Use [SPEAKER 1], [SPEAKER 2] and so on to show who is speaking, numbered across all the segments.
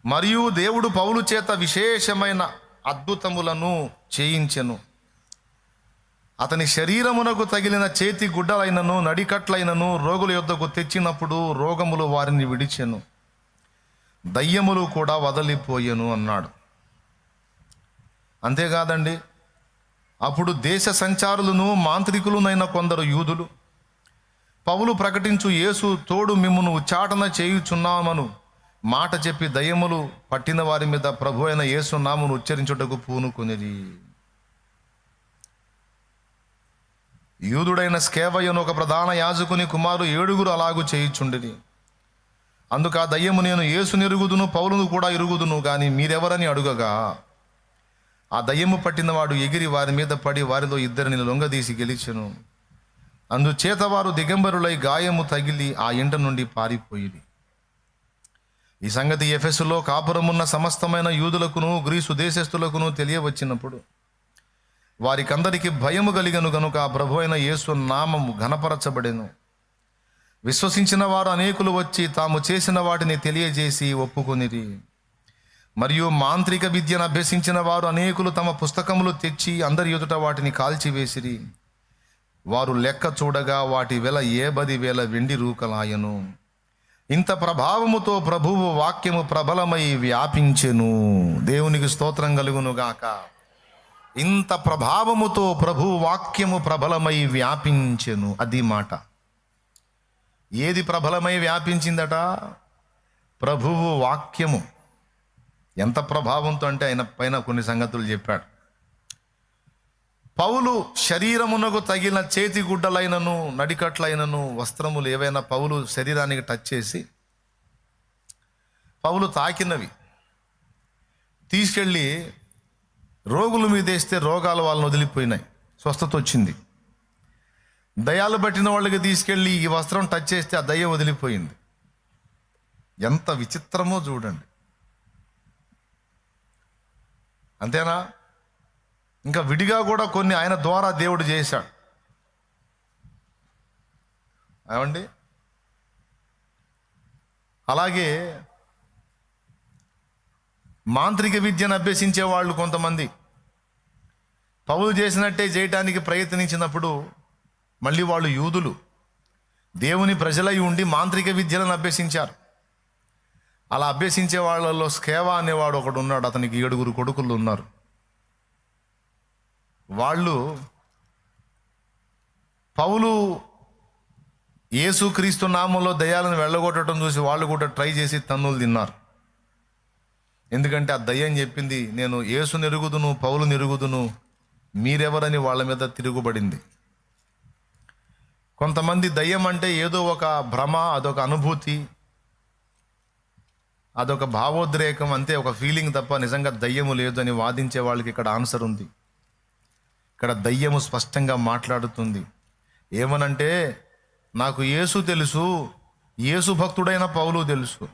[SPEAKER 1] మరియు దేవుడు పౌలు చేత విశేషమైన అద్భుతములను చేయించెను. అతని శరీరమునకు తగిలిన చేతి గుడ్డలైనను నడికట్లైనను రోగుల యొద్దకు తెచ్చినప్పుడు రోగములు వారిని విడిచెను, దయ్యములు కూడా వదిలిపోయెను అన్నాడు. అంతేకాదండి, అప్పుడు దేశ సంచారులను మాంత్రికులునైన కొందరు యూదులు పౌలు ప్రకటించు యేసు తోడు మిమ్మును ఉచ్చాటన చేయుచున్నామను మాట చెప్పి దయ్యములు పట్టిన వారి మీద ప్రభు అయిన యేసు నామమును ఉచ్చరించుటకు పూనుకొనిరి. యూదుడైన స్కేవయును ఒక ప్రధాన యాజకుని కుమారు 7 అలాగు చేయుచుండిరి. అందుకు ఆ దయ్యము, నేను యేసుని ఎరుగుదును, పౌలును కూడా ఎరుగుదును, కానీ మీరెవరని అడుగగా, ఆ దయ్యము పట్టినవాడు ఎగిరి వారి మీద పడి వారిలో 2 లొంగదీసి గెలిచెను. అందుచేత వారు దిగంబరులై గాయము తగిలి ఆ ఇంట నుండి పారిపోయిరి. ఈ సంగతి ఎఫెసులో కాపురమున్న సమస్తమైన యూదులకును గ్రీసు దేశస్థులకును తెలియవచ్చినప్పుడు వారికందరికి భయము కలిగను గనుక ప్రభు అయిన యేసు నామము ఘనపరచబడెను. విశ్వసించిన వారు అనేకులు వచ్చి తాము చేసిన వాటిని తెలియజేసి ఒప్పుకొనిరి. మరియు మాంత్రిక విద్యను అభ్యసించిన వారు అనేకులు తమ పుస్తకములు తెచ్చి అందరి ఎదుట వాటిని కాల్చివేసిరి. వారు లెక్క చూడగా వాటి వెల 70,000 వెండి రూకలాయను. ఇంత ప్రభావముతో ప్రభువు వాక్యము ప్రబలమై వ్యాపించెను. దేవునికి స్తోత్రం కలుగును గాక. ఇంత ప్రభావముతో ప్రభు వాక్యము ప్రబలమై వ్యాపించెను. అది మాట. ఏది ప్రబలమై వ్యాపించిందట? ప్రభువు వాక్యము. ఎంత ప్రభావంతో అంటే ఆయన పైన కొన్ని సంగతులు చెప్పాడు. పౌలు శరీరమునకు తగిలిన చేతి గుడ్డలైనను నడికట్లైనను వస్త్రములు ఏవైనా పౌలు శరీరానికి టచ్ చేసి పౌలు తాకినవి తీసుకెళ్ళి రోగుల మీద వేస్తే రోగాలు వాళ్ళని వదిలిపోయినాయి, స్వస్థత వచ్చింది. దయ్యాలు పట్టిన వాళ్ళకి తీసుకెళ్ళి ఈ వస్త్రం టచ్ చేస్తే ఆ దయ్యం వదిలిపోయింది. ఎంత విచిత్రమో చూడండి. అంతేనా? ఇంకా విడిగా కూడా కొన్ని ఆయన ద్వారా దేవుడు చేశాడు. ఏమండి? అలాగే మాంత్రిక విద్యను అభ్యసించే వాళ్ళు కొంతమంది పౌలు చేసినట్టే చేయటానికి ప్రయత్నించినప్పుడు మళ్ళీ వాళ్ళు యూదులు దేవుని ప్రజలై ఉండి మాంత్రిక విద్యలను అభ్యసించారు. అలా అభ్యసించే వాళ్ళలో స్కేవా అనేవాడు ఒకడు ఉన్నాడు. అతనికి 7 కొడుకులు ఉన్నారు. వాళ్ళు పౌలు యేసుక్రీస్తు నామంలో దయ్యాలను వెళ్ళగొట్టడం చూసి వాళ్ళు కూడా ట్రై చేసి తన్నులు తిన్నారు. ఎందుకంటే ఆ దయ్యం చెప్పింది, నేను యేసుని ఎరుగుదును, పౌలుని ఎరుగుదును, మీరెవరని వాళ్ళ మీద తిరుగుబడింది. కొంతమంది దయ్యం అంటే ఏదో ఒక భ్రమ, అదొక అనుభూతి, అదొక భావోద్రేకం, అంతే, ఒక ఫీలింగ్ తప్ప నిజంగా దయ్యము లేదు అని వాదించే వాళ్ళకి ఇక్కడ ఆన్సర్ ఉంది. ఇక్కడ దయ్యము స్పష్టంగా మాట్లాడుతుంది. ఏమనంటే, నాకు యేసు తెలుసు, యేసు భక్తుడైన పౌలు తెలుసు,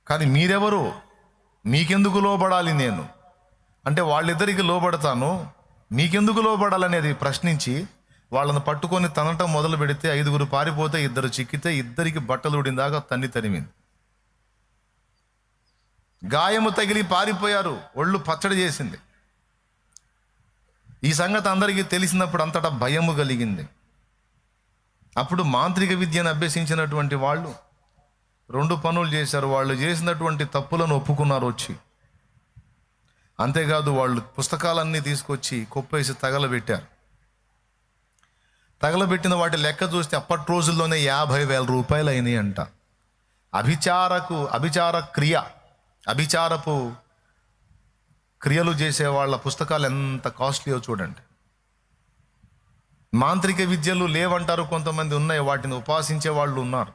[SPEAKER 1] కానీ మీరెవరు, మీకెందుకు లోబడాలి నేను అంటే వాళ్ళిద్దరికి లోబడతాను, మీకెందుకు లోబడాలనేది ప్రశ్నించి వాళ్ళని పట్టుకొని తనటం మొదలు పెడితే 5 పారిపోతే 2 చిక్కితే 2 బట్టలు ఉడిందాకా తరిమింది. గాయము తగిలి పారిపోయారు, ఒళ్ళు పచ్చడి చేసింది. ఈ సంగతి అందరికీ తెలిసినప్పుడు అంతటా భయము కలిగింది. అప్పుడు మాంత్రిక విద్యను అభ్యసించినటువంటి వాళ్ళు 2 పనులు చేశారు. వాళ్ళు చేసినటువంటి తప్పులను ఒప్పుకున్నారు వచ్చి. అంతేకాదు, వాళ్ళు పుస్తకాలన్నీ తీసుకొచ్చి కుప్పేసి తగలబెట్టారు. తగలబెట్టిన వాటి లెక్క చూస్తే అప్పటి రోజుల్లోనే 50,000 రూపాయలు అయినాయి అంట. అభిచారపు క్రియలు చేసే వాళ్ళ పుస్తకాలు ఎంత కాస్ట్లీయో చూడండి. మాంత్రిక విద్యలు లేవంటారు కొంతమంది, ఉన్నాయి. వాటిని ఉపాసించే వాళ్ళు ఉన్నారు.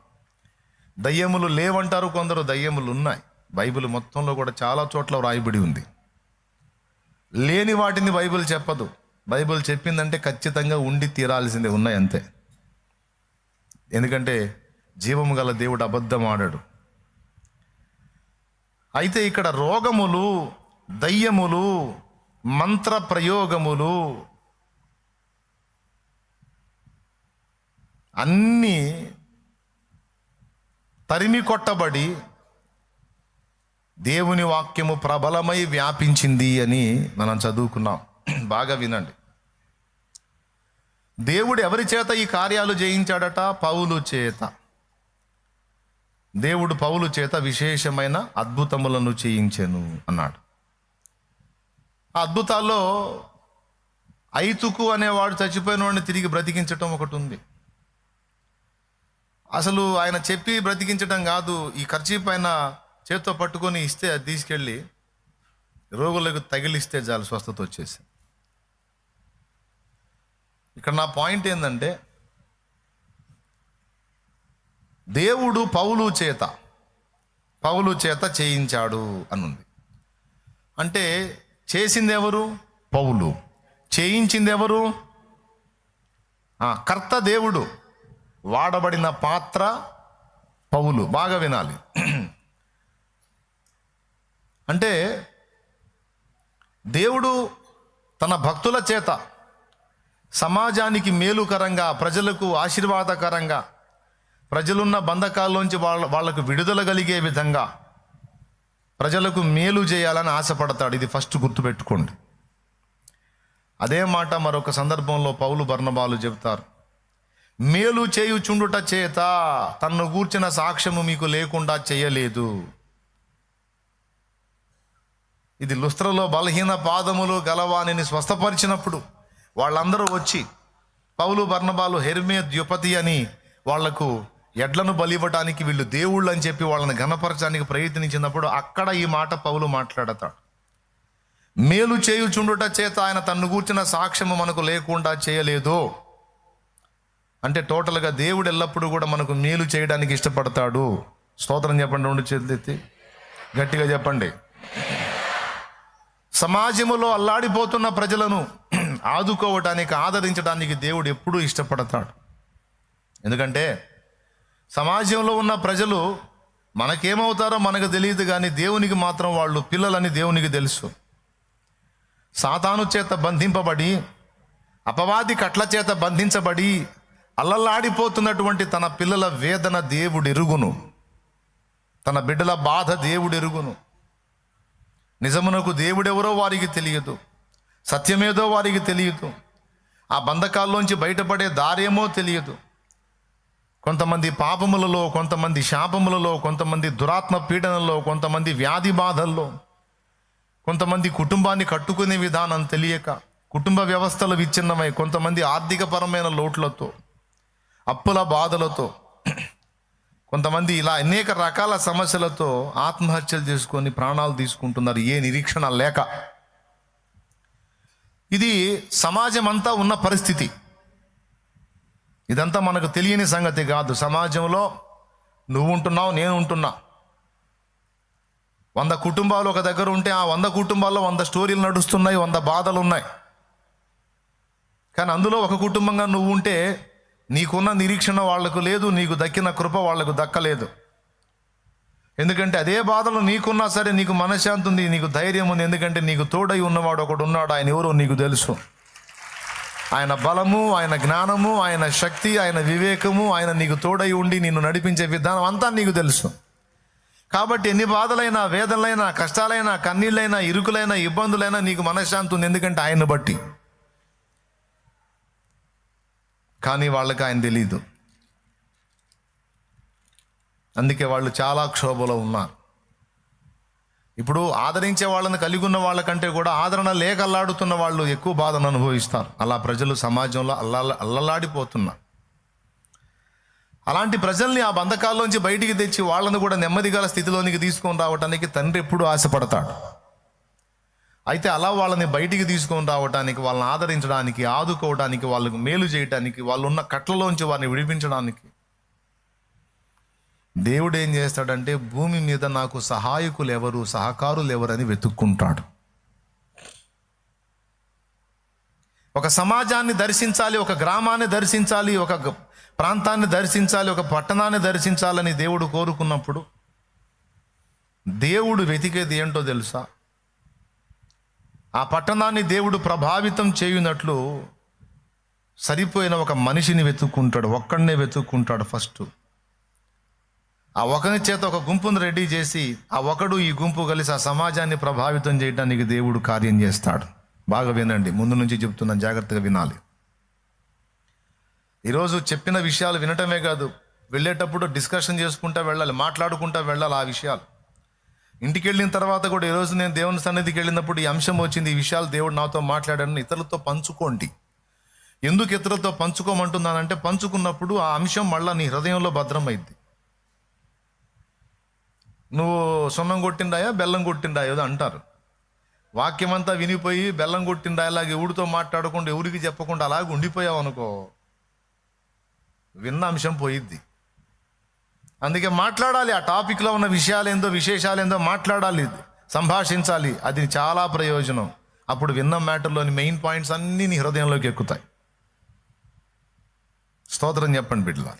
[SPEAKER 1] దయ్యములు లేవంటారు కొందరు, దయ్యములు ఉన్నాయి. బైబిల్ మొత్తంలో కూడా చాలా చోట్ల రాయబడి ఉంది. లేని వాటిని బైబిల్ చెప్పదు. బైబిల్ చెప్పిందంటే ఖచ్చితంగా ఉండి తీరాల్సిందే, ఉన్నాయి అంతే. ఎందుకంటే జీవము గల దేవుడు అబద్ధం ఆడాడు. అయితే ఇక్కడ రోగములు, దయ్యములు, మంత్ర ప్రయోగములు అన్నీ తరిమి కొట్టబడి దేవుని వాక్యము ప్రబలమై వ్యాపించింది అని మనం చదువుకున్నాం. బాగా వినండి. దేవుడు ఎవరి చేత ఈ కార్యాలు చేయించాడట? పౌలు చేత. దేవుడు పౌలు చేత విశేషమైన అద్భుతములను చేయించెను అన్నాడు. ఆ అద్భుతాల్లో ఐతుకు అనేవాడు చచ్చిపోయిన వాడిని తిరిగి బ్రతికించటం ఒకటి ఉంది. అసలు ఆయన చెప్పి బ్రతికించటం కాదు, ఈ కర్చీఫ్ పైన చేత్తో పట్టుకొని ఇస్తే అది తీసుకెళ్ళి రోగులకు తగిలిస్తే చాలు, స్వస్థత వచ్చేసి. ఇక్కడ నా పాయింట్ ఏంటంటే, దేవుడు పౌలు చేత చేయించాడు అనుంది. అంటే చేసింది ఎవరు? పౌలు. చేయించింది ఎవరు? కర్త దేవుడు, వాడబడిన పాత్ర పౌలు. బాగా వినాలి. అంటే దేవుడు తన భక్తుల చేత సమాజానికి మేలుకరంగా, ప్రజలకు ఆశీర్వాదకరంగా, ప్రజలున్న బంధకాల్లోంచి వాళ్లకు విడుదల కలిగే విధంగా ప్రజలకు మేలు చేయాలని ఆశపడతాడు. ఇది ఫస్ట్ గుర్తుపెట్టుకోండి. అదే మాట మరొక సందర్భంలో పౌలు బర్నబాలు చెబుతారు. మేలు చేయుచుండుట చేత తన్ను గూర్చిన సాక్ష్యము మీకు లేకుండా చేయలేదు. ఇది లుస్త్రలో బలహీన పాదములు గలవానిని స్వస్థపరిచినప్పుడు వాళ్ళందరూ వచ్చి పౌలు బర్నబాలు హెర్మే ద్యుపతి అని వాళ్లకు ఎడ్లను బలివ్వటానికి వీళ్ళు దేవుళ్ళు అని చెప్పి వాళ్ళని ఘనపరచడానికి ప్రయత్నించినప్పుడు అక్కడ ఈ మాట పౌలు మాట్లాడతాడు. మేలు చేయుచుండుట చేత ఆయన తన్ను గూర్చిన సాక్ష్యము మనకు లేకుండా చేయలేదు. అంటే టోటల్గా దేవుడు ఎల్లప్పుడూ కూడా మనకు మేలు చేయడానికి ఇష్టపడతాడు. స్తోత్రం చెప్పండి. 2 చేతులు ఎత్తి గట్టిగా చెప్పండి. సమాజములో అల్లాడిపోతున్న ప్రజలను ఆదుకోవటానికి, ఆదరించడానికి దేవుడు ఎప్పుడూ ఇష్టపడతాడు. ఎందుకంటే సమాజంలో ఉన్న ప్రజలు మనకేమవుతారో మనకు తెలియదు, కానీ దేవునికి మాత్రం వాళ్ళు పిల్లలని దేవునికి తెలుసు. సాతాను చేత బంధింపబడి, అపవాది కట్ల చేత బంధించబడి అల్లల్లాడిపోతున్నటువంటి తన పిల్లల వేదన దేవుడు ఎరుగును, తన బిడ్డల బాధ దేవుడు ఎరుగును. నిజమునకు దేవుడెవరో వారికి తెలియదు, సత్యమేదో వారికి తెలియదు, ఆ బంధకాల్లోంచి బయటపడే దారేమో తెలియదు. కొంతమంది పాపములలో, కొంతమంది శాపములలో, కొంతమంది దురాత్మ పీడనలో, కొంతమంది వ్యాధి బాధల్లో, కొంతమంది కుటుంబాన్ని కట్టుకునే విధానం తెలియక, కుటుంబ వ్యవస్థలు విచ్ఛిన్నమై, కొంతమంది ఆర్థికపరమైన లోట్లతో, అప్పుల బాధలతో, కొంతమంది ఇలా అనేక రకాల సమస్యలతో ఆత్మహత్యలు చేసుకొని ప్రాణాలు తీసుకుంటున్నారు, ఏ నిరీక్షణ లేక. ఇది సమాజం అంతా ఉన్న పరిస్థితి. ఇదంతా మనకు తెలియని సంగతి కాదు. సమాజంలో నువ్వు ఉంటున్నావు, నేను ఉంటున్నా. 100 కుటుంబాలు ఒక దగ్గర ఉంటే ఆ 100 కుటుంబాల్లో 100 స్టోరీలు నడుస్తున్నాయి, 100 బాధలు ఉన్నాయి. కానీ అందులో ఒక కుటుంబంగా నువ్వు ఉంటే నీకున్న నిరీక్షణ వాళ్లకు లేదు, నీకు దక్కిన కృప వాళ్లకు దక్కలేదు. ఎందుకంటే అదే బాధలు నీకున్నా సరే నీకు మనశ్శాంతి ఉంది, నీకు ధైర్యం ఉంది. ఎందుకంటే నీకు తోడై ఉన్నవాడు ఒకడు ఉన్నాడు. ఆయన ఎవరో నీకు తెలుసు. ఆయన బలము, ఆయన జ్ఞానము, ఆయన శక్తి, ఆయన వివేకము, ఆయన నీకు తోడై ఉండి నిన్ను నడిపించే విధానం అంతా నీకు తెలుసు. కాబట్టి ఎన్ని బాధలైనా, వేదనలైనా, కష్టాలైనా, కన్నీళ్ళైనా, ఇరుకులైనా, ఇబ్బందులైనా నీకు మనశ్శాంతి ఉంది. ఎందుకంటే ఆయన్ని బట్టి. కానీ వాళ్ళకి ఆయన తెలీదు. అందుకే వాళ్ళు చాలా క్షోభలో ఉన్నారు. ఇప్పుడు ఆదరించే వాళ్ళని కలిగి ఉన్న వాళ్ళకంటే కూడా ఆదరణ లేక అల్లాడుతున్న వాళ్ళు ఎక్కువ బాధను అనుభవిస్తారు. అలా ప్రజలు సమాజంలో అల్లలాడిపోతున్నారు. అలాంటి ప్రజల్ని ఆ బంధకాల్లోంచి బయటికి తెచ్చి వాళ్ళను కూడా నెమ్మదిగల స్థితిలోనికి తీసుకొని రావడానికి తండ్రి ఎప్పుడూ ఆశపడతాడు. అయితే అలా వాళ్ళని బయటికి తీసుకొని రావడానికి, వాళ్ళని ఆదరించడానికి, ఆదుకోవడానికి, వాళ్ళకు మేలు చేయడానికి, వాళ్ళు ఉన్న కట్లలోంచి వారిని విడిపించడానికి దేవుడు ఏం చేస్తాడంటే భూమి మీద నాకు సహాయకులు ఎవరు, సహకారులు ఎవరని వెతుక్కుంటాడు. ఒక సమాజాన్ని దర్శించాలి, ఒక గ్రామాన్ని దర్శించాలి, ఒక ప్రాంతాన్ని దర్శించాలి, ఒక పట్టణాన్ని దర్శించాలని దేవుడు కోరుకున్నప్పుడు దేవుడు వెతికేది ఏంటో తెలుసా? ఆ పట్టణాన్ని దేవుడు ప్రభావితం చేయునట్లు సరిపోయిన ఒక మనిషిని వెతుక్కుంటాడు. ఒక్కడనే వెతుక్కుంటాడు ఫస్ట్. ఆ ఒకని చేత ఒక గుంపును రెడీ చేసి ఆ ఒకడు ఈ గుంపు కలిసి ఆ సమాజాన్ని ప్రభావితం చేయడానికి దేవుడు కార్యం చేస్తాడు. బాగా వినండి, ముందు నుంచి చెప్తున్నాను, జాగ్రత్తగా వినాలి. ఈరోజు చెప్పిన విషయాలు వినటమే కాదు, వెళ్ళేటప్పుడు డిస్కషన్ చేసుకుంటూ వెళ్ళాలి, మాట్లాడుకుంటూ వెళ్ళాలి. ఆ విషయాలు ఇంటికి వెళ్ళిన తర్వాత కూడా, ఈరోజు నేను దేవుని సన్నిధికి వెళ్ళినప్పుడు ఈ అంశం వచ్చింది, ఈ విషయాలు దేవుడు నాతో మాట్లాడాడని ఇతరులతో పంచుకోండి. ఎందుకు ఇతరులతో పంచుకోమంటున్నానంటే, పంచుకున్నప్పుడు ఆ అంశం మళ్ళీ నీ హృదయంలో భద్రమైంది. నువ్వు సున్నం కొట్టిండాయా బెల్లం కొట్టిండాయో అంటారు. వాక్యమంతా వినిపోయి బెల్లం కొట్టిండాయలాగా ఎవరితో మాట్లాడకుండా ఎవరికి చెప్పకుండా అలాగే ఉండిపోయావు అనుకో, విన్న అంశం పోయిద్ది. అందుకే మాట్లాడాలి, ఆ టాపిక్లో ఉన్న విషయాలేందో విశేషాలేందో మాట్లాడాలి, సంభాషించాలి. అది చాలా ప్రయోజనం. అప్పుడు విన్న మ్యాటర్లోని మెయిన్ పాయింట్స్ అన్నీ నీ హృదయంలోకి ఎక్కుతాయి. స్తోత్రం చెప్పండి బిడ్డలారా.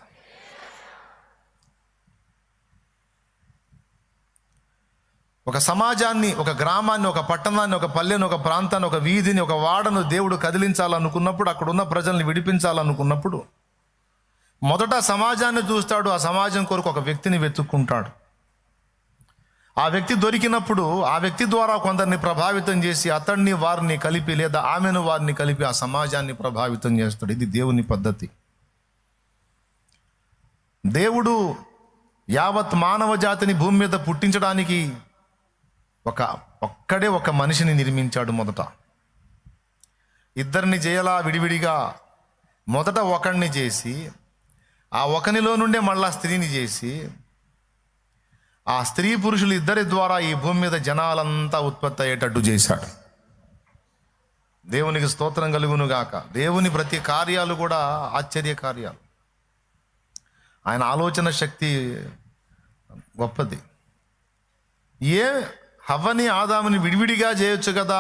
[SPEAKER 1] ఒక సమాజాన్ని, ఒక గ్రామాన్ని, ఒక పట్టణాన్ని, ఒక పల్లెను, ఒక ప్రాంతాన్ని, ఒక వీధిని, ఒక వాడను దేవుడు కదిలించాలనుకున్నప్పుడు, అక్కడ ఉన్న ప్రజల్ని విడిపించాలనుకున్నప్పుడు మొదట సమాజాన్ని చూస్తాడు. ఆ సమాజం కొరకు ఒక వ్యక్తిని వెతుక్కుంటాడు. ఆ వ్యక్తి దొరికినప్పుడు ఆ వ్యక్తి ద్వారా కొందరిని ప్రభావితం చేసి అతన్ని వారిని కలిపి లేదా ఆమెను వారిని కలిపి ఆ సమాజాన్ని ప్రభావితం చేస్తాడు. ఇది దేవుని పద్ధతి. దేవుడు యావత్ మానవ జాతిని భూమి మీద పుట్టించడానికి ఒక్కడే ఒక మనిషిని నిర్మించాడు. మొదట ఇద్దరిని చేయలా విడివిడిగా. మొదట ఒకడిని చేసి ఆ ఒకనిలో నుండే మళ్ళా స్త్రీని చేసి ఆ స్త్రీ పురుషులు ఇద్దరి ద్వారా ఈ భూమి మీద జనాలంతా ఉత్పత్తి అయ్యేటట్టు చేశాడు. దేవునికి స్తోత్రం కలుగును గాక. దేవుని ప్రతి కార్యాలు కూడా ఆశ్చర్య కార్యాలు. ఆయన ఆలోచన శక్తి గొప్పది. హవ్వని ఆదాముని విడివిడిగా చేయొచ్చు కదా.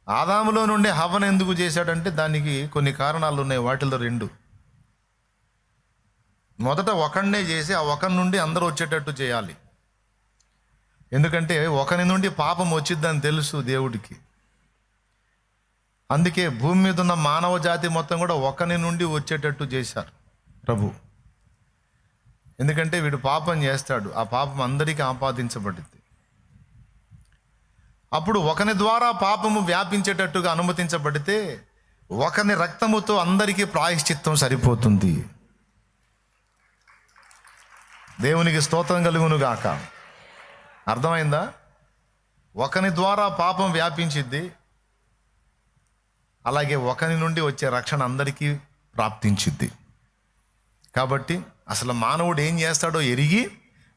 [SPEAKER 1] ఆదాములో నుండి హవ్వను ఎందుకు చేశాడంటే దానికి కొన్ని కారణాలు ఉన్నాయి. వాటిలో రెండు. మొదట ఒకడినే చేసి ఆ ఒకరి నుండి అందరూ వచ్చేటట్టు చేయాలి. ఎందుకంటే ఒకరి నుండి పాపం వచ్చిద్దని తెలుసు దేవుడికి. అందుకే భూమి మీద ఉన్న మానవ జాతి మొత్తం కూడా ఒకరి నుండి వచ్చేటట్టు చేశారు ప్రభు. ఎందుకంటే వీడు పాపం చేస్తాడు, ఆ పాపం అందరికీ ఆపాదించబడింది. అప్పుడు ఒకని ద్వారా పాపము వ్యాపించేటట్టుగా అనుమతించబడితే ఒకని రక్తముతో అందరికీ ప్రాయశ్చిత్తం సరిపోతుంది. దేవునికి స్తోత్రం కలుగును గాక. అర్థమైందా? ఒకని ద్వారా పాపం వ్యాపించిద్ది, అలాగే ఒకని నుండి వచ్చే రక్షణ అందరికీ ప్రాప్తించిద్ది. కాబట్టి అసలు మానవుడు ఏం చేస్తాడో ఎరిగి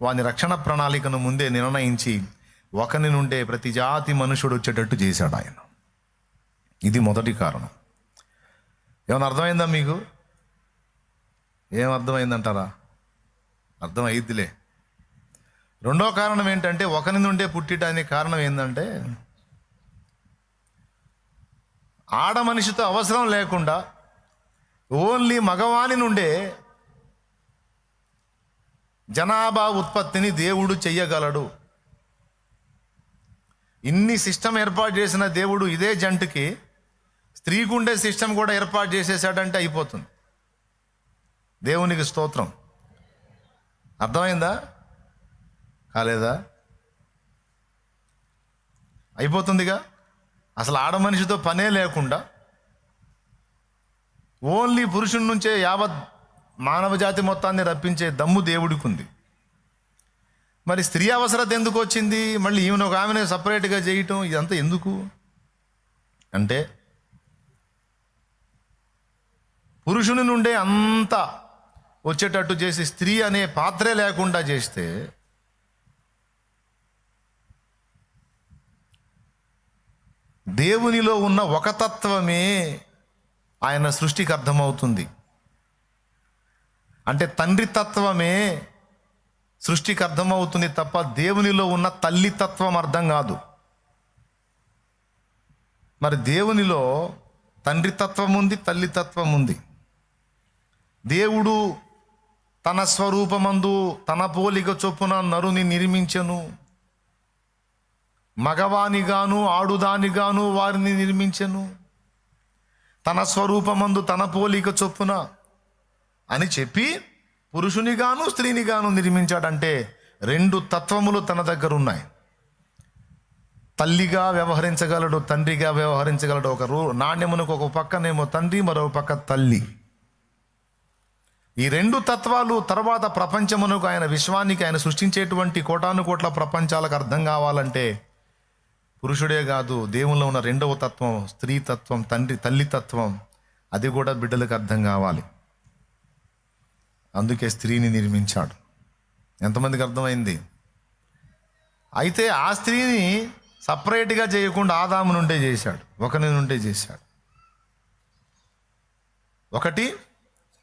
[SPEAKER 1] వాని రక్షణ ప్రణాళికను ముందే నిర్ణయించి ఒకని నుండే ప్రతి జాతి మనుషుడు వచ్చేటట్టు చేశాడు ఆయన. ఇది మొదటి కారణం. ఏమైనా అర్థమైందా మీకు? ఏం అర్థమైందంటారా? అర్థమైద్దిలే. రెండో కారణం ఏంటంటే, ఒకరి నుండే పుట్టడానికి కారణం ఏంటంటే, ఆడ మనిషితో అవసరం లేకుండా ఓన్లీ మగవాని నుండే జనాభా ఉత్పత్తిని దేవుడు చెయ్యగలడు. ఇన్ని సిస్టమ్ ఏర్పాటు చేసిన దేవుడు ఇదే జంటుకి స్త్రీకి ఉండే సిస్టమ్ కూడా ఏర్పాటు చేసేసాడంటే అయిపోతుంది. దేవునికి స్తోత్రం. అర్థమైందా? కాలేదా? అయిపోతుందిగా. అసలు ఆడ మనిషితో పనే లేకుండా ఓన్లీ పురుషుడి నుంచే యావత్ మానవ జాతి మొత్తాన్ని రప్పించే దమ్ము దేవుడికి ఉంది. మరి స్త్రీ అవసరత ఎందుకు వచ్చింది? మళ్ళీ ఈమెను ఒక ఆమెను సపరేట్గా చేయటం ఇదంతా ఎందుకు అంటే, పురుషుని నుండే అంతా వచ్చేటట్టు చేసి స్త్రీ అనే పాత్రే లేకుండా చేస్తే దేవునిలో ఉన్న ఒక తత్వమే ఆయన సృష్టికి అర్థమవుతుంది. అంటే తండ్రి తత్వమే సృష్టికి అర్థమవుతుంది తప్ప దేవునిలో ఉన్న తల్లి తత్వం అర్థం కాదు. మరి దేవునిలో తండ్రి తత్వం ఉంది, తల్లి తత్వం ఉంది. దేవుడు తన స్వరూపమందు తన పోలిక చొప్పున నరుని నిర్మించెను, మగవానిగాను ఆడుదానిగాను వారిని నిర్మించెను, తన స్వరూపమందు తన పోలిక చొప్పున అని చెప్పి పురుషునిగాను స్త్రీనిగాను నిర్మించాడంటే రెండు తత్వములు తన దగ్గర ఉన్నాయి. తల్లిగా వ్యవహరించగలడు, తండ్రిగా వ్యవహరించగలడు. ఒక నాణ్యమునకు ఒక పక్కనేమో తండ్రి, మరో పక్క తల్లి. ఈ రెండు తత్వాలు తర్వాత ప్రపంచమునకు, ఆయన విశ్వానికి, ఆయన సృష్టించేటువంటి కోటాను కోట్ల ప్రపంచాలకు అర్థం కావాలంటే పురుషుడే కాదు, దేవుల్లో ఉన్న రెండవ తత్వం, స్త్రీ తత్వం, తల్లి తత్వం, అది కూడా బిడ్డలకు అర్థం కావాలి. అందుకే స్త్రీని నిర్మించాడు. ఎంతమందికి అర్థమైంది? అయితే ఆ స్త్రీని సపరేట్గా చేయకుండా ఆదాము నుండే చేశాడు, ఒకరి నుండే చేశాడు.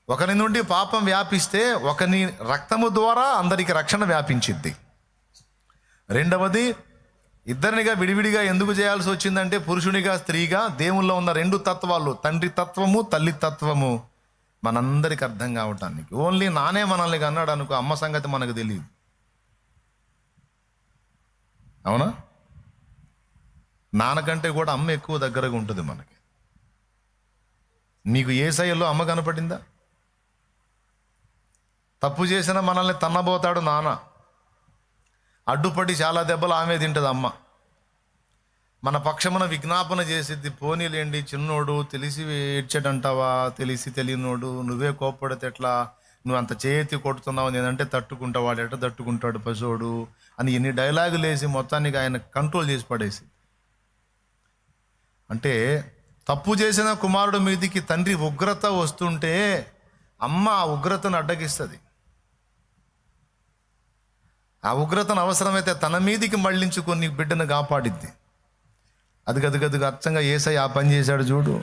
[SPEAKER 1] ఒకరి నుండి పాపం వ్యాపిస్తే ఒకని రక్తము ద్వారా అందరికి రక్షణ వ్యాపించింది. రెండవది, ఇద్దరినిగా విడివిడిగా ఎందుకు చేయాల్సి వచ్చిందంటే పురుషునిగా స్త్రీగా దేవుల్లో ఉన్న రెండు తత్వాలు, తండ్రి తత్వము, తల్లి తత్వము మనందరికి అర్థం కావటానికి. ఓన్లీ నానే మనల్ని అన్నాడు అనుకో, అమ్మ సంగతి మనకు తెలియదు. అవునా? నాన్నకంటే కూడా అమ్మ ఎక్కువ దగ్గరగా ఉంటుంది మనకి. మీకు యేసయ్యలో అమ్మ కనపడిందా? తప్పు చేసిన మనల్ని తన్నబోతాడు నాన్న, అడ్డుపడి చాలా దెబ్బలు ఆమె తింటుంది అమ్మ. మన పక్షమున విజ్ఞాపన చేసిద్ది, పోనీలేండి చిన్నోడు, తెలిసి ఏడ్చాడంటావా, తెలిసి తెలియనోడు, నువ్వే కోప్పడితే ఎట్లా, నువ్వు అంత చేతి కొడుతున్నావు, నేనంటే తట్టుకుంటావు, వాడు ఎట్లా తట్టుకుంటాడు పశువుడు అని ఎన్ని డైలాగులు వేసి మొత్తానికి ఆయన కంట్రోల్ చేసి పడేసి. అంటే తప్పు చేసిన కుమారుడు మీదికి తండ్రి ఉగ్రత వస్తుంటే అమ్మ ఆ ఉగ్రతను అడ్డగిస్తుంది. ఆ ఉగ్రతను అవసరమైతే తన మీదికి మళ్ళించుకొని బిడ్డను కాపాడిద్ది. అది గదుగదుగా అచ్చంగా యేసయ్య ఆ పని చేశాడు చూడు.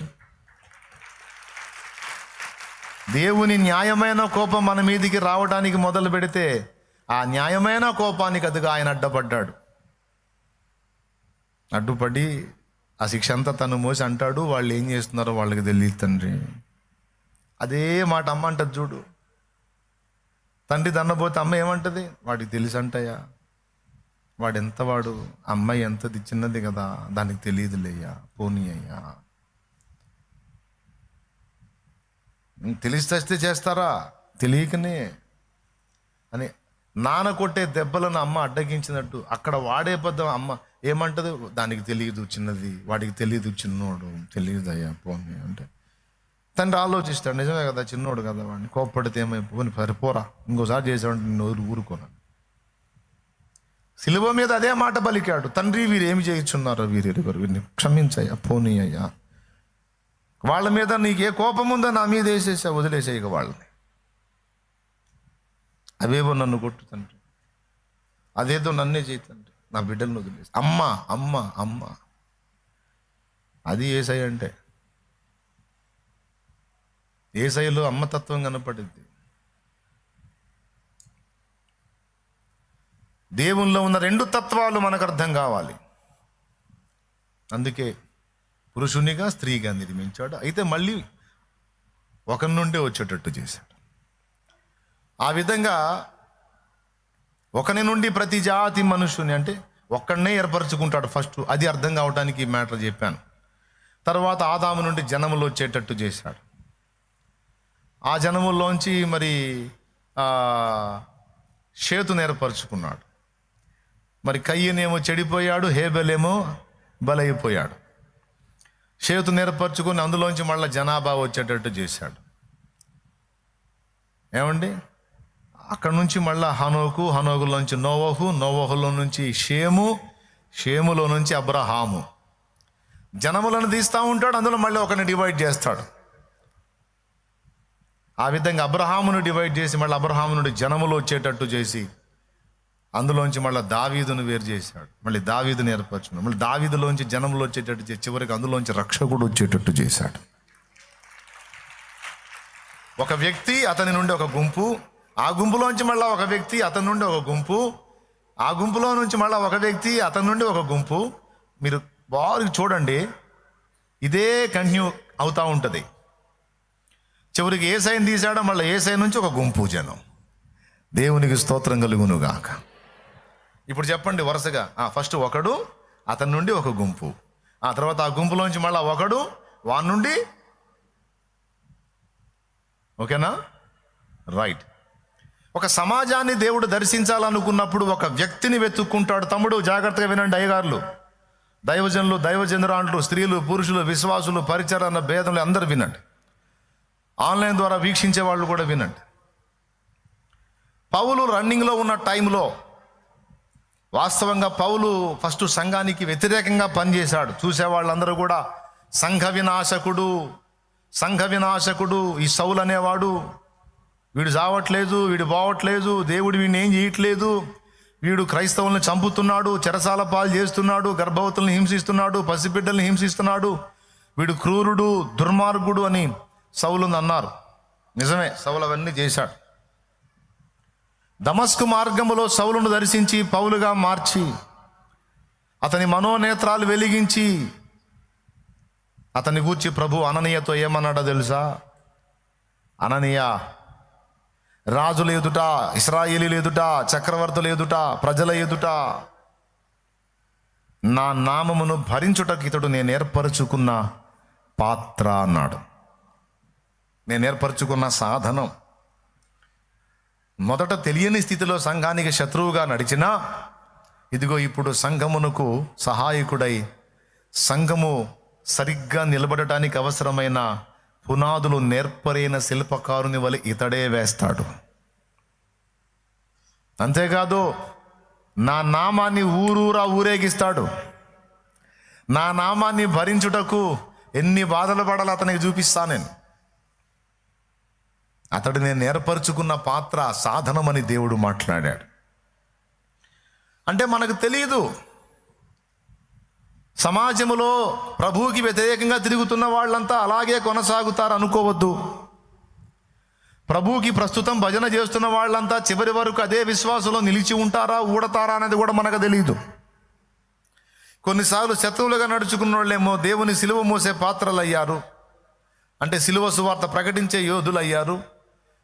[SPEAKER 1] దేవుని న్యాయమైన కోపం మన మీదికి రావడానికి మొదలు పెడితే ఆ న్యాయమైన కోపానికి అదిగా ఆయన అడ్డపడ్డాడు. అడ్డుపడి ఆ శిక్ష అంతా తను మోసి అంటాడు, వాళ్ళు ఏం చేస్తున్నారో వాళ్ళకి తెలియదు తండ్రి. అదే మాట అమ్మ అంటది చూడు. తండ్రి దన్నపోతే అమ్మ ఏమంటది? వాడికి తెలుసు అంటయ్యా, వాడు అమ్మాయి ఎంతది చిన్నది కదా, దానికి తెలియదులేయ్యా, పోనీ అయ్యా. తెలిస్తే చేస్తారా? తెలియకనే అని నాన్న కొట్టే దెబ్బలను అమ్మ అడ్డగించినట్టు అక్కడ వాడే పద్ధం అమ్మ ఏమంటది? దానికి తెలియదు చిన్నది, వాడికి తెలియదు చిన్నోడు, తెలియదు అయ్యా పోనీ అంటే తండ్రి ఆలోచిస్తాడు, నిజమే కదా చిన్నోడు కదా, వాడిని కోప్పడితే ఏమైపోని సరిపోరా, ఇంకోసారి చేసాడు నిన్ను ఊరుకోను. శిలువ మీద అదే మాట పలికాడు, తండ్రి వీరు ఏమి చేయించున్నారో వీరెరుగరు, వీరిని క్షమించయ్యా, పోనీ అయ్యా. వాళ్ళ మీద నీకు ఏ కోపం ఉందో నా మీద వేసేసా, వదిలేసేయక వాళ్ళని. అవేవో నన్ను కొట్టు తండ్రి, అదేదో నన్నే చేయి తండ్రి, నా బిడ్డలను వదిలేసి. అమ్మ అమ్మ అమ్మ, అది యేసయ్య అంటే. యేసయ్యలో అమ్మతత్వం కనపడింది. దేవుల్లో ఉన్న రెండు తత్వాలు మనకు అర్థం కావాలి. అందుకే పురుషునిగా స్త్రీగా నిర్మించాడు. అయితే మళ్ళీ ఒకరి నుండే వచ్చేటట్టు చేశాడు. ఆ విధంగా ఒకరి నుండి ప్రతి జాతి మనుషుని, అంటే ఒక్కడనే ఏర్పరచుకుంటాడు ఫస్ట్. అది అర్థం కావడానికి ఈ మ్యాటర్ చెప్పాను. తర్వాత ఆదాము నుండి జనములు వచ్చేటట్టు చేశాడు. ఆ జనముల్లోంచి మరి షేతును ఏర్పరచుకున్నాడు. మరి కయ్యనేమో చెడిపోయాడు, హేబెలేమో బలైపోయాడు. షేతును ఏర్పరచుకుని అందులోంచి మళ్ళీ జనాభా వచ్చేటట్టు చేశాడు. ఏమండి? అక్కడ నుంచి మళ్ళీ హనోకు, హనోకులోంచి నోవహు, నోవహులో నుంచి షేము, షేములో నుంచి అబ్రహాము. జనములను తీస్తూ ఉంటాడు, అందులో మళ్ళీ ఒకరిని డివైడ్ చేస్తాడు. ఆ విధంగా అబ్రహామును డివైడ్ చేసి మళ్ళీ అబ్రహాము నుండి జనములు వచ్చేటట్టు చేసి అందులోంచి మళ్ళీ దావీదును వేరు చేశాడు. మళ్ళీ దావీదుని ఏర్పరచుకున్నాడు. మళ్ళీ దావీదులోంచి జనములు వచ్చేటట్టు చేసి చివరికి అందులోంచి రక్షకుడు వచ్చేటట్టు చేశాడు. ఒక వ్యక్తి, అతని నుండి ఒక గుంపు, ఆ గుంపులోంచి మళ్ళీ ఒక వ్యక్తి, అతని నుండి ఒక గుంపు, ఆ గుంపులో నుంచి మళ్ళీ ఒక వ్యక్తి, అతని నుండి ఒక గుంపు. మీరు బాగా చూడండి, ఇదే కంటిన్యూ అవుతూ ఉంటుంది. చివరికి యేసయ్యను తీశాడో మళ్ళీ యేసయ్య నుంచి ఒక గుంపు జనం. దేవునికి స్తోత్రం కలుగును గాక. ఇప్పుడు చెప్పండి వరుసగా, ఫస్ట్ ఒకడు, అతని నుండి ఒక గుంపు, ఆ తర్వాత ఆ గుంపులోంచి మళ్ళీ ఒకడు, వాని నుండి. ఓకేనా? రైట్. ఒక సమాజాన్ని దేవుడు దర్శించాలనుకున్నప్పుడు ఒక వ్యక్తిని వెతుక్కుంటాడు. తమ్ముడు జాగ్రత్తగా వినండి, అయ్యగారులు, దైవజనులు, దైవజనురాండ్లు, స్త్రీలు, పురుషులు, విశ్వాసులు, పరిచరణ భేదములు అందరూ వినండి. ఆన్లైన్ ద్వారా వీక్షించే వాళ్ళు కూడా వినండి. పౌలు రన్నింగ్లో ఉన్న టైంలో వాస్తవంగా పౌలు ఫస్ట్ సంఘానికి వ్యతిరేకంగా పనిచేశాడు. చూసేవాళ్ళందరూ కూడా సంఘ వినాశకుడు ఈ సౌలు అనేవాడు, వీడు చావట్లేదు, వీడు బావట్లేదు, దేవుడు వీడిని ఏం చేయట్లేదు, వీడు క్రైస్తవుల్ని చంపుతున్నాడు, చెరసాల పాలు చేస్తున్నాడు, గర్భవతుల్ని హింసిస్తున్నాడు, పసిబిడ్డల్ని హింసిస్తున్నాడు, వీడు క్రూరుడు, దుర్మార్గుడు అని సౌలుని అన్నారు. నిజమే, సౌలు అవన్నీ చేశాడు. దమస్కు మార్గములో సౌలును దర్శించి పౌలుగా మార్చి అతని మనోనేత్రాలు వెలిగించి అతని గూర్చి ప్రభు అననీయతో ఏమన్నాడో తెలుసా? అననీయ, రాజుల ఎదుట, ఇశ్రాయేలీల ఎదుట, చక్రవర్తుల ఎదుట, ప్రజల ఎదుట నా నామమును భరించుటకు ఇతడు నేను ఏర్పరచుకున్న పాత్ర అన్నాడు. నేను ఏర్పరచుకున్న సాధనం. మొదట తెలియని స్థితిలో సంఘానికి శత్రువుగా నడిచినా ఇదిగో ఇప్పుడు సంఘమునకు సహాయకుడై సంఘము సరిగ్గా నిలబడటానికి అవసరమైన పునాదులు నేర్పరైన శిల్పకారుని వలె ఇతడే వేస్తాడు. అంతేకాదు నా నామాన్ని ఊరూరా ఊరేగిస్తాడు. నా నామాన్ని భరించుటకు ఎన్ని బాధలు పడాలో అతనికి చూపిస్తా నేను. అతడు నేను ఏర్పరచుకున్న పాత్ర, సాధనమని దేవుడు మాట్లాడాడు. అంటే మనకు తెలియదు, సమాజంలో ప్రభువుకి వ్యతిరేకంగా తిరుగుతున్న వాళ్ళంతా అలాగే కొనసాగుతారు అనుకోవద్దు. ప్రభువుకి ప్రస్తుతం భజన చేస్తున్న వాళ్ళంతా చివరి వరకు అదే విశ్వాసంలో నిలిచి ఉంటారా, ఊడతారా అనేది కూడా మనకు తెలియదు. కొన్నిసార్లు శత్రువులుగా నడుచుకున్న వాళ్ళేమో దేవుని సిలువ మోసే పాత్రలు అయ్యారు, అంటే సిలువ సువార్త ప్రకటించే యోధులు అయ్యారు.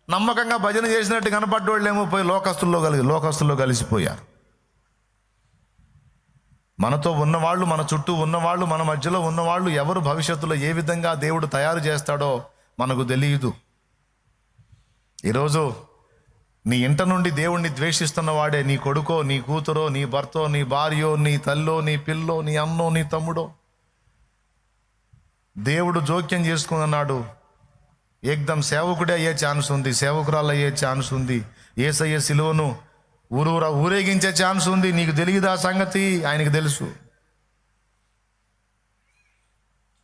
[SPEAKER 1] నమ్మకంగా భజన చేసినట్టు కనపడ్డోళ్ళేమో పోయి లోకస్తుల్లో కలిసిపోయారు. మనతో ఉన్నవాళ్ళు, మన చుట్టూ ఉన్నవాళ్ళు, మన మధ్యలో ఉన్నవాళ్ళు ఎవరు భవిష్యత్తులో ఏ విధంగా దేవుడు తయారు చేస్తాడో మనకు తెలియదు. ఈరోజు నీ ఇంట నుండి దేవుణ్ణి ద్వేషిస్తున్న వాడే నీ కొడుకో, నీ కూతురో, నీ భర్తో, నీ భార్యో, నీ తల్లో, నీ పిల్లో, నీ అన్నో, నీ తమ్ముడో. దేవుడు జోక్యం చేసుకున్నాడు. ఏకదం సేవకుడే అయ్యే ఛాన్స్ ఉంది, సేవకురాలు అయ్యే ఛాన్స్ ఉంది, యేసయ్య సిలువను ఊరూరా ఊరేగించే ఛాన్స్ ఉంది. నీకు తెలియదా సంగతి? ఆయనకు తెలుసు.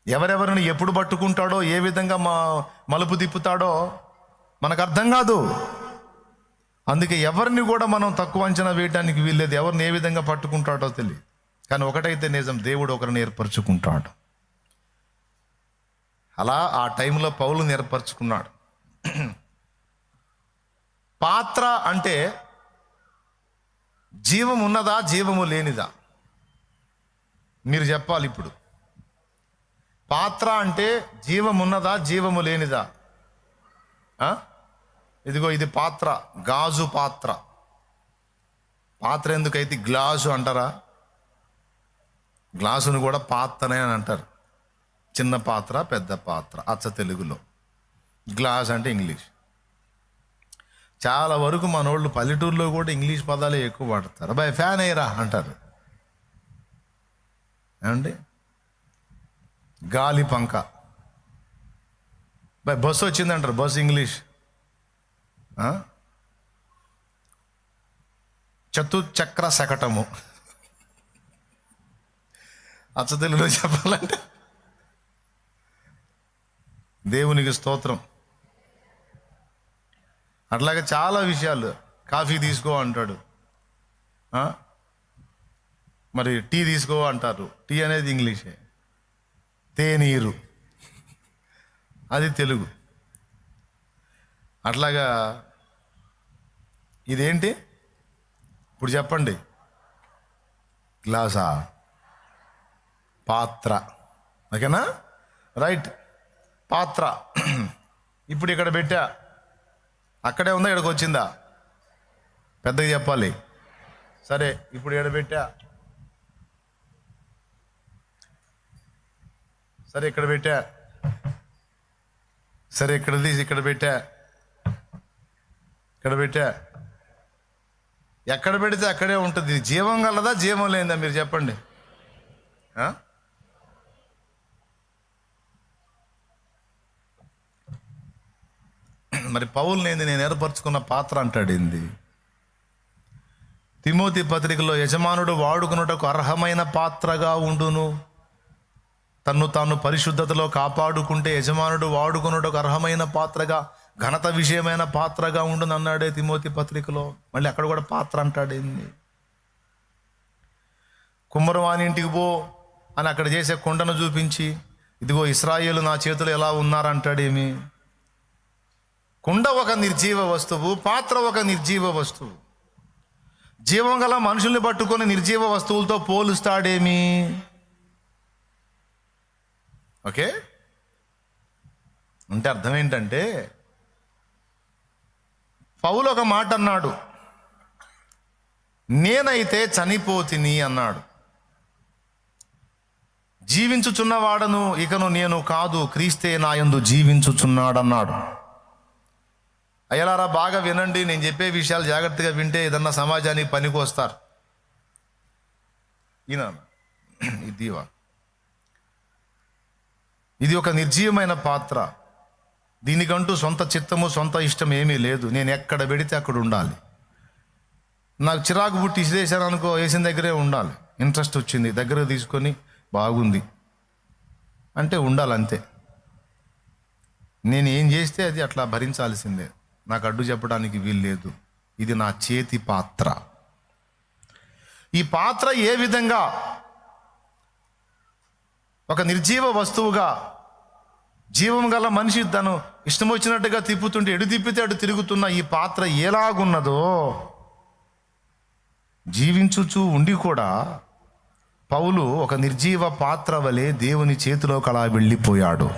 [SPEAKER 1] ఎవరెవరిని ఎప్పుడు పట్టుకుంటాడో, ఏ విధంగా మలుపు తిప్పుతాడో మనకు అర్థం కాదు. అందుకే ఎవరిని కూడా మనం తక్కువ అంచనా వేయడానికి వీల్లేదు. ఎవరిని ఏ విధంగా పట్టుకుంటాడో తెలియదు. కానీ ఒకటైతే నిజం, దేవుడు ఒకరిని ఏర్పరచుకుంటాడు. అలా ఆ టైంలో పౌలుని ఏర్పరచుకున్నాడు. పాత్ర అంటే జీవం ఉన్నదా, జీవము లేనిదా? మీరు చెప్పాలి ఇప్పుడు. పాత్ర అంటే జీవం ఉన్నదా, జీవము లేనిదా? ఇదిగో ఇది పాత్ర, గాజు పాత్ర. పాత్ర ఎందుకైతే గ్లాసు అంటారా? గ్లాసును కూడా పాత్రనే అని అంటారు. చిన్న పాత్ర, పెద్ద పాత్ర అచ్చ తెలుగులో. గ్లాస్ అంటే ఇంగ్లీష్. చాలా వరకు మనోళ్ళు పల్లెటూరులో కూడా ఇంగ్లీష్ పదాలే ఎక్కువ వాడతారు. అబ్బాయి ఫ్యాన్ అయ్యరా అంటారు. ఏమండి? గాలి పంక. బాయ్ బస్సు వచ్చిందంటారు, బస్సు ఇంగ్లీష్. చతుచక్ర శకటము అచ్చ తెలుగులో చెప్పాలంటే. దేవునికి స్తోత్రం. అట్లాగే చాలా విషయాలు. కాఫీ తీసుకో అంటాడు, మరి టీ తీసుకో అంటారు. టీ అనేది ఇంగ్లీషే. తేనీరు అది తెలుగు. అట్లాగా ఇదేంటి ఇప్పుడు చెప్పండి? గ్లాసా? పాత్ర. ఓకేనా? రైట్, పాత్ర. ఇప్పుడు ఇక్కడ పెట్టా, అక్కడే ఉందా, ఇక్కడికి వచ్చిందా? పెద్దగా చెప్పాలి. సరే, ఇప్పుడు ఇక్కడ పెట్టా, సరే ఇక్కడ పెట్టా, సరే ఇక్కడ తీసి ఇక్కడ పెట్టా, ఇక్కడ పెట్టా. ఎక్కడ పెడితే అక్కడే ఉంటుంది. జీవం గలదా జీవం లేదా మీరు చెప్పండి. మరి పౌలునేంది నేను ఏర్పరచుకున్న పాత్ర అంటాడేంది? తిమోతి పత్రికలో యజమానుడు వాడుకున్నటకు అర్హమైన పాత్రగా ఉండును, తన్ను తాను పరిశుద్ధతలో కాపాడుకుంటే యజమానుడు వాడుకున్నటకు అర్హమైన పాత్రగా, ఘనత విషయమైన పాత్రగా ఉండును అన్నాడే తిమోతి పత్రికలో. మళ్ళీ అక్కడ కూడా పాత్ర అంటాడేంది? కుమ్మరవాని ఇంటికి పో అని అక్కడ చేసే కొండను చూపించి, ఇదిగో ఇశ్రాయేలు నా చేతులు ఎలా ఉన్నారంటాడేమి? కుండ ఒక నిర్జీవ వస్తువు, పాత్ర ఒక నిర్జీవ వస్తువు. జీవం గల మనుషుల్ని పట్టుకొని నిర్జీవ వస్తువులతో పోలుస్తాడేమి? ఓకే, అంటే అర్థం ఏంటంటే, పౌలు ఒక మాట అన్నాడు, నేనైతే చనిపోతిని అన్నాడు. జీవించుచున్నవాడను ఇకను నేను కాదు, క్రీస్తే నాయందు జీవించుచున్నాడన్నాడు. అయ్యలారా బాగా వినండి, నేను చెప్పే విషయాలు జాగ్రత్తగా వింటే ఏదన్నా సమాజానికి పనికి వస్తారు. ఇది ఒక నిర్జీవమైన పాత్ర. దీనికంటూ సొంత చిత్తము సొంత ఇష్టం ఏమీ లేదు. నేను ఎక్కడ పెడితే అక్కడ ఉండాలి. నాకు చిరాకు పుట్టి ఇసిరేసాను అనుకో, వేసిన దగ్గరే ఉండాలి. ఇంట్రెస్ట్ వచ్చింది, దగ్గర తీసుకొని బాగుంది అంటే ఉండాలి, అంతే. నేను ఏం చేస్తే అది అట్లా భరించాల్సిందే, నాకు అడ్డు చెప్పడానికి వీలు లేదు. ఇది నా చేతి పాత్ర. ఈ పాత్ర ఏ విధంగా ఒక నిర్జీవ వస్తువుగా, జీవం గల మనిషి తను ఇష్టం వచ్చినట్టుగా తిప్పుతుంటే, ఎడు తిప్పితే అటు తిరుగుతున్న ఈ పాత్ర ఎలాగున్నదో, జీవించుచూ ఉండి కూడా పౌలు ఒక నిర్జీవ పాత్ర వలె దేవుని చేతిలోకి అలా వెళ్ళిపోయాడు.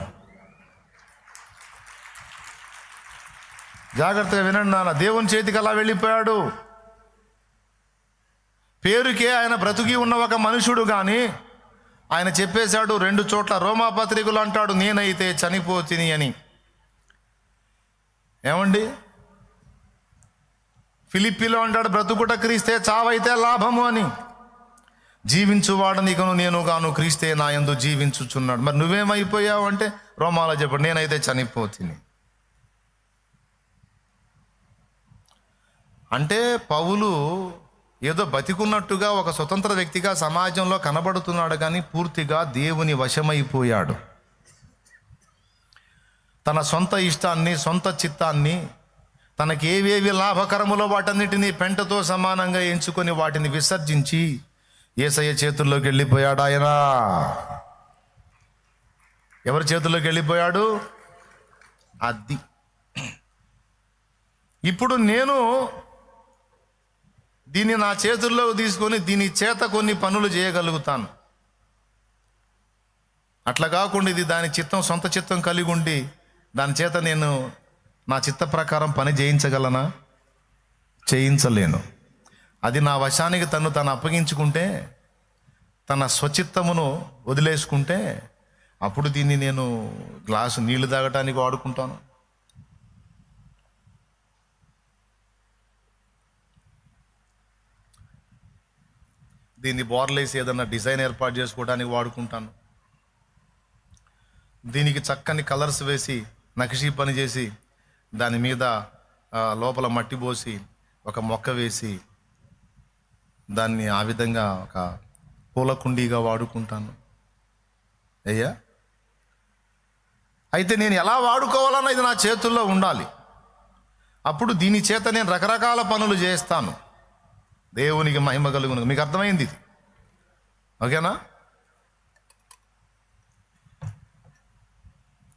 [SPEAKER 1] జాగ్రత్తగా వినండి నాన్న, దేవుని చేతికి అలా వెళ్ళిపోయాడు. పేరుకే ఆయన బ్రతుకి ఉన్న ఒక మనుషుడు, కానీ ఆయన చెప్పేశాడు 2 చోట్ల. రోమాపత్రికలు అంటాడు, నేనైతే చనిపోతిని అని. ఏమండి, ఫిలిప్పీలో అంటాడు, బ్రతుకుట క్రీస్తే చావైతే లాభము అని. జీవించువాడని ఇకను నేను గాను, క్రీస్తే నా యందు జీవించుచున్నాడు. మరి నువ్వేమైపోయావు అంటే, రోమాలో చెప్పాడు, నేనైతే చనిపోతిని. అంటే పౌలు ఏదో బతికున్నట్టుగా ఒక స్వతంత్ర వ్యక్తిగా సమాజంలో కనబడుతున్నాడు, కానీ పూర్తిగా దేవుని వశమైపోయాడు. తన సొంత ఇష్టాన్ని, సొంత చిత్తాన్ని, తనకి ఏవేవి లాభకరములో వాటన్నిటినీ పెంటతో సమానంగా ఎంచుకొని వాటిని విసర్జించి యేసయ్య చేతుల్లోకి వెళ్ళిపోయాడు. ఆయన ఎవరి చేతుల్లోకి వెళ్ళిపోయాడు? అది. ఇప్పుడు నేను దీన్ని నా చేతుల్లో తీసుకొని దీని చేత కొన్ని పనులు చేయగలుగుతాను. అట్లా కాకుండా ఇది దాని చిత్తం, సొంత చిత్తం కలిగి ఉండి దాని చేత నేను నా చిత్త ప్రకారం పని చేయించగలనా? చేయించలేను. అది నా వశానికి తను అప్పగించుకుంటే, తన స్వచిత్తమును వదిలేసుకుంటే, అప్పుడు దీన్ని నేను గ్లాసు నీళ్లు తాగటానికి వాడుకుంటాను. దీన్ని బోర్లేసి ఏదన్నా డిజైన్ ఏర్పాటు చేసుకోవడానికి వాడుకుంటాను. దీనికి చక్కని కలర్స్ వేసి నక్షీ పని చేసి దాని మీద లోపల మట్టి పోసి ఒక మొక్క వేసి దాన్ని ఆ విధంగా ఒక పూల కుండీగా వాడుకుంటాను. అయ్యా, అయితే నేను ఎలా వాడుకోవాలన్నది నా చేతుల్లో ఉండాలి. అప్పుడు దీని చేత నేను రకరకాల పనులు చేస్తాను. దేవునికి మహిమ కలుగును. మీకు అర్థమైంది ఇది? ఓకేనా?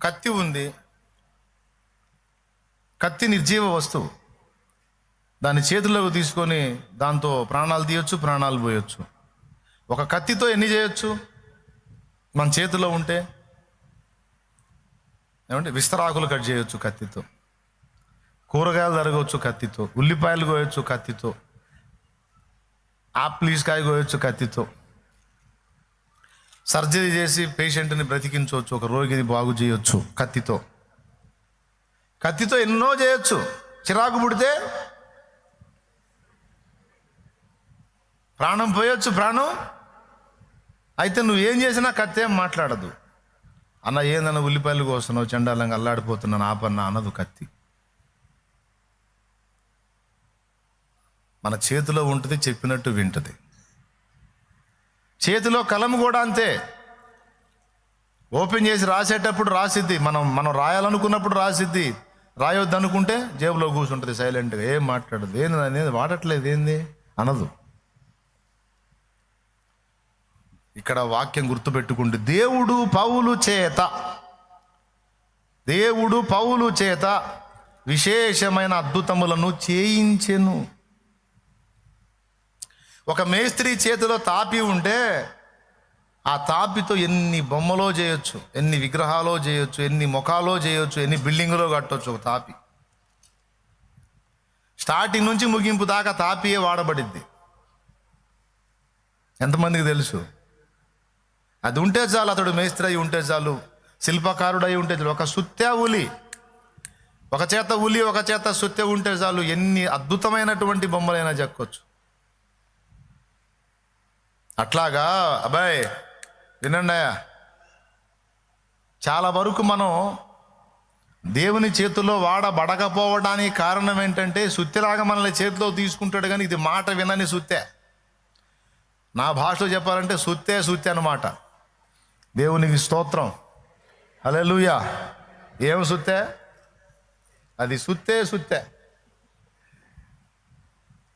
[SPEAKER 1] కత్తి ఉంది. కత్తి నిర్జీవ వస్తువు. దాన్ని చేతుల్లోకి తీసుకొని దాంతో ప్రాణాలు తీయొచ్చు, ప్రాణాలు పోయొచ్చు. ఒక కత్తితో ఎన్ని చేయొచ్చు మన చేతిలో ఉంటే? ఏమంటే విస్తరాకులు కట్ చేయొచ్చు కత్తితో, కూరగాయలు తరగవచ్చు కత్తితో, ఉల్లిపాయలు కోయొచ్చు కత్తితో, ఆప్లీస్కాయ కోయొచ్చు కత్తితో, సర్జరీ చేసి పేషెంట్ని బ్రతికించవచ్చు, ఒక రోగిని బాగు చేయొచ్చు కత్తితో. కత్తితో ఎన్నో చేయొచ్చు. చిరాకు పుడితే ప్రాణం పోయొచ్చు, ప్రాణం అయితే నువ్వేం చేసినా కత్తి ఏం మాట్లాడదు. అన్న ఏందన్న ఉల్లిపాయలు కోస్తున్నావు, చండాలంగా అల్లాడిపోతున్నాను ఆపన్న అన్నదు కత్తి. మన చేతిలో ఉంటుంది, చెప్పినట్టు వింటుంది. చేతిలో కలం కూడా అంతే, ఓపెన్ చేసి రాసేటప్పుడు రాసిద్ది, మనం రాయాలనుకున్నప్పుడు రాసిద్ది, రాయొద్దు అనుకుంటే జేబులో కూర్చుంటుంది సైలెంట్గా, ఏం మాట్లాడదు. ఏంది అనేది వాడట్లేదు, ఏంది అనదు. ఇక్కడ వాక్యం గుర్తుపెట్టుకుంటే దేవుడు పౌలు చేత విశేషమైన అద్భుతములను చేయించెను. ఒక మేస్త్రి చేతిలో తాపి ఉంటే ఆ తాపితో ఎన్ని బొమ్మలో చేయొచ్చు, ఎన్ని విగ్రహాలో చేయొచ్చు, ఎన్ని ముఖాలో చేయొచ్చు, ఎన్ని బిల్డింగులో కట్టవచ్చు. ఒక తాపి స్టార్టింగ్ నుంచి ముగింపు దాకా తాపియే వాడబడిద్ది. ఎంతమందికి తెలుసు? అది ఉంటే చాలు, అతడు మేస్త్రి అయి ఉంటే చాలు, శిల్పకారుడు అయి ఉంటే చాలు. ఒక సుత్తె ఉలి, ఒక చేత ఉలి, ఒక చేత సుత్తె ఉంటే చాలు, ఎన్ని అద్భుతమైనటువంటి బొమ్మలైనా చెక్కొచ్చు. అట్లాగా అబ్బాయి వినండి, చాలా వరకు మనం దేవుని చేతుల్లో వాడబడకపోవడానికి కారణం ఏంటంటే సుత్తెలాగా మనల్ని చేతిలో తీసుకుంటాడు, కానీ ఇది మాట వినని సుత్తె. నా భాషలో చెప్పాలంటే సుత్తే అన్నమాట. దేవునికి స్తోత్రం, హల్లెలూయా. ఏం సుత్తె? అది సుత్తె.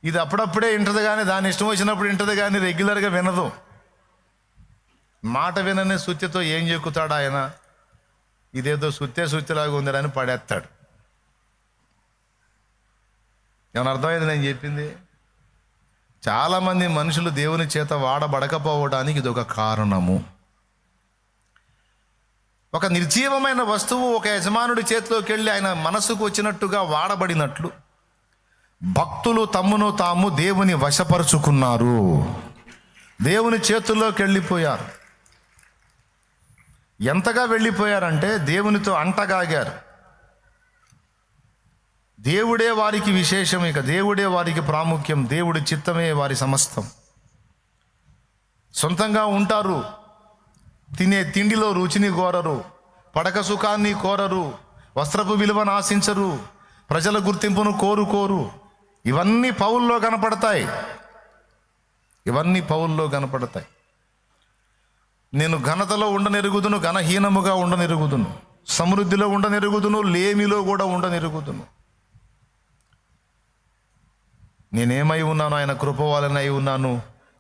[SPEAKER 1] ఇది అప్పుడప్పుడే వింటది, కానీ దాని ఇష్టం వచ్చినప్పుడు వింటది, కానీ రెగ్యులర్గా వినదు. మాట వినని సుత్తెతో ఏం చెక్కుతాడు ఆయన? ఇదేదో సుత్తెలాగా ఉందని పడేస్తాడు. ఏమైనా అర్థమైంది నేను చెప్పింది? చాలామంది మనుషులు దేవుని చేత వాడబడకపోవడానికి ఇదొక కారణము. ఒక నిర్జీవమైన వస్తువు ఒక యజమానుడి చేతిలోకి వెళ్ళి ఆయన మనసుకు వచ్చినట్టుగా వాడబడినట్లు భక్తులు తమ్మును తాము దేవుని వశపరుచుకున్నారు, దేవుని చేతుల్లోకి వెళ్ళిపోయారు. ఎంతగా వెళ్ళిపోయారంటే దేవునితో అంటగాగారు. దేవుడే వారికి విశేషం, ఇక దేవుడే వారికి ప్రాముఖ్యం, దేవుడి చిత్తమే వారి సమస్తం. సొంతంగా ఉంటారు, తినే తిండిలో రుచిని కోరరు, పడక సుఖాన్ని కోరరు, వస్త్రపు విలువను ఆశించరు, ప్రజల గుర్తింపును కోరుకోరు. ఇవన్నీ పౌల్లో కనపడతాయి. నేను ఘనతలో ఉండనెరుగుదును, ఘనహీనముగా ఉండనెరుగుదును, సమృద్ధిలో ఉండనెరుగుదును, లేమిలో కూడా ఉండనెరుగుదును. నేనేమై ఉన్నాను? ఆయన కృప వలన అయి ఉన్నాను,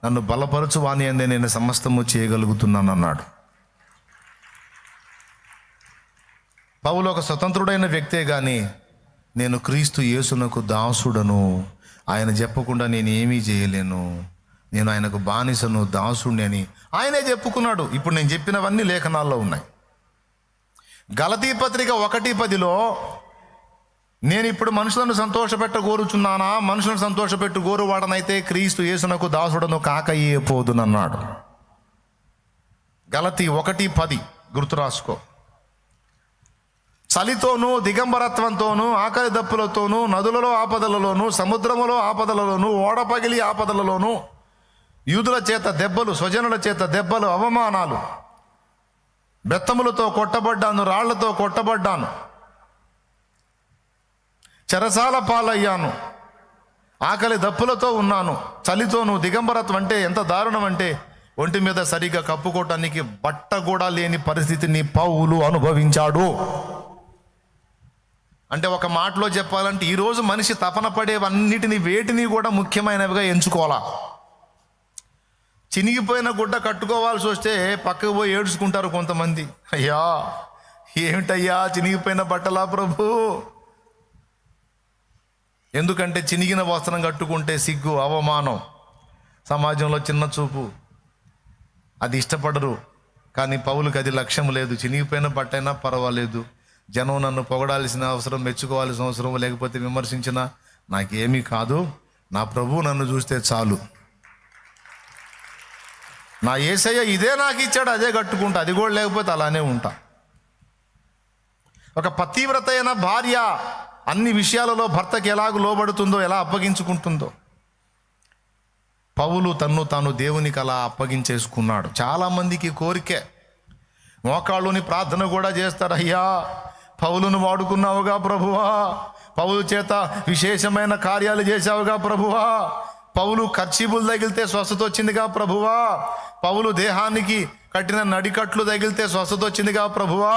[SPEAKER 1] నన్ను బలపరచు వాని అందే నేను సమస్తము చేయగలుగుతున్నాను అన్నాడు. పౌలు ఒక స్వతంత్రుడైన వ్యక్తే కానీ నేను క్రీస్తు యేసునకు దాసుడను, ఆయన చెప్పకుండా నేను ఏమీ చేయలేను, నేను ఆయనకు బానిసను, దాసుడిని అని ఆయనే చెప్పుకున్నాడు. ఇప్పుడు నేను చెప్పినవన్నీ లేఖనాల్లో ఉన్నాయి. గలతీ పత్రిక 1:10 నేను ఇప్పుడు మనుషులను సంతోషపెట్ట కోరుచున్నానా? మనుషులను సంతోషపెట్టు కోరువాడనైతే క్రీస్తు యేసునకు దాసుడను కాకయ్యేపోదునన్నాడు. గలతీ 1:10 గుర్తు రాసుకో. చలితోనూ దిగంబరత్వంతోనూ ఆకలి దప్పులతోనూ నదులలో ఆపదలలోనూ సముద్రములో ఆపదలలోనూ ఓడపగిలి ఆపదలలోనూ యూదుల చేత దెబ్బలు, స్వజనుల చేత దెబ్బలు, అవమానాలు, బెత్తములతో కొట్టబడ్డాను, రాళ్లతో కొట్టబడ్డాను, చెరసాల పాలయ్యాను, ఆకలి దప్పులతో ఉన్నాను. చలితోనూ దిగంబరత్వం అంటే ఎంత దారుణం అంటే ఒంటి మీద సరిగా కప్పుకోవటానికి బట్ట కూడా లేని పరిస్థితిని పౌలు అనుభవించాడు. అంటే ఒక మాటలో చెప్పాలంటే ఈరోజు మనిషి తపన పడేవన్నిటిని, వేటిని కూడా ముఖ్యమైనవిగా ఎంచుకోవాలా. చినిగిపోయిన గుడ్డ కట్టుకోవాల్సి వస్తే పక్కకు పోయి ఏడ్చుకుంటారు కొంతమంది. అయ్యా ఏమిటయ్యా చినిగిపోయిన బట్టలా ప్రభు? ఎందుకంటే చినిగిన వస్త్రం కట్టుకుంటే సిగ్గు, అవమానం, సమాజంలో చిన్న చూపు, అది ఇష్టపడరు. కానీ పౌలుకి అది లక్ష్యం లేదు. చినిగిపోయిన బట్టైనా పర్వాలేదు, జనం నన్ను పొగడాల్సిన అవసరం, మెచ్చుకోవాల్సిన అవసరం, లేకపోతే విమర్శించినా నాకేమీ కాదు, నా ప్రభువు నన్ను చూస్తే చాలు, నా యేసయ్య ఇదే నాకు ఇచ్చాడు, అదే కట్టుకుంటా, అది కూడా లేకపోతే అలానే ఉంటా. ఒక పతివ్రత అయిన భార్య అన్ని విషయాలలో భర్తకి ఎలాగ లోబడుతుందో, ఎలా అప్పగించుకుంటుందో, పౌలు తన్ను తాను దేవునికి అలా అప్పగించేసుకున్నాడు. చాలామందికి కోరికే, మోకాళ్ళుని ప్రార్థన కూడా చేస్తారు, అయ్యా పౌలును వాడుకున్నావుగా ప్రభువా, పౌలు చేత విశేషమైన కార్యాలు చేశావుగా ప్రభువా, పౌలు కర్చీపులు తగిలితే స్వస్థత వచ్చిందిగా ప్రభువా, పౌలు దేహానికి కట్టిన నడికట్లు తగిలితే స్వస్థత వచ్చిందిగా ప్రభువా,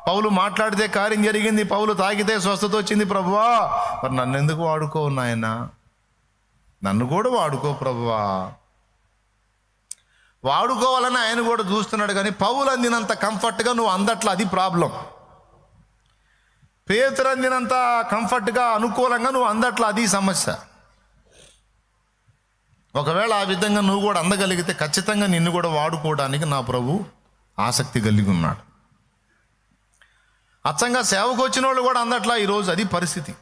[SPEAKER 1] పౌలు మాట్లాడితే కార్యం జరిగింది, పౌలు తాగితే స్వస్థత వచ్చింది ప్రభువా. మరి నన్ను ఎందుకు వాడుకోవు నాయనా, నన్ను కూడా వాడుకో ప్రభువా. వాడుకోవాలని ఆయన కూడా చూస్తున్నాడు, కానీ పౌలు అందినంత కంఫర్ట్గా నువ్వు అందట్లా, అది ప్రాబ్లం. పేతురు అందినంత కంఫర్ట్గా అనుకూలంగా నువ్వు అందట్లా, అది సమస్య. ఒకవేళ ఆ విధంగా నువ్వు కూడా అందగలిగితే ఖచ్చితంగా నిన్ను కూడా వాడుకోవడానికి నా ప్రభు ఆసక్తి కలిగి ఉన్నాడు. అచ్చంగా సేవకు వచ్చిన వాళ్ళు కూడా అందట్లా ఈరోజు, అది పరిస్థితి.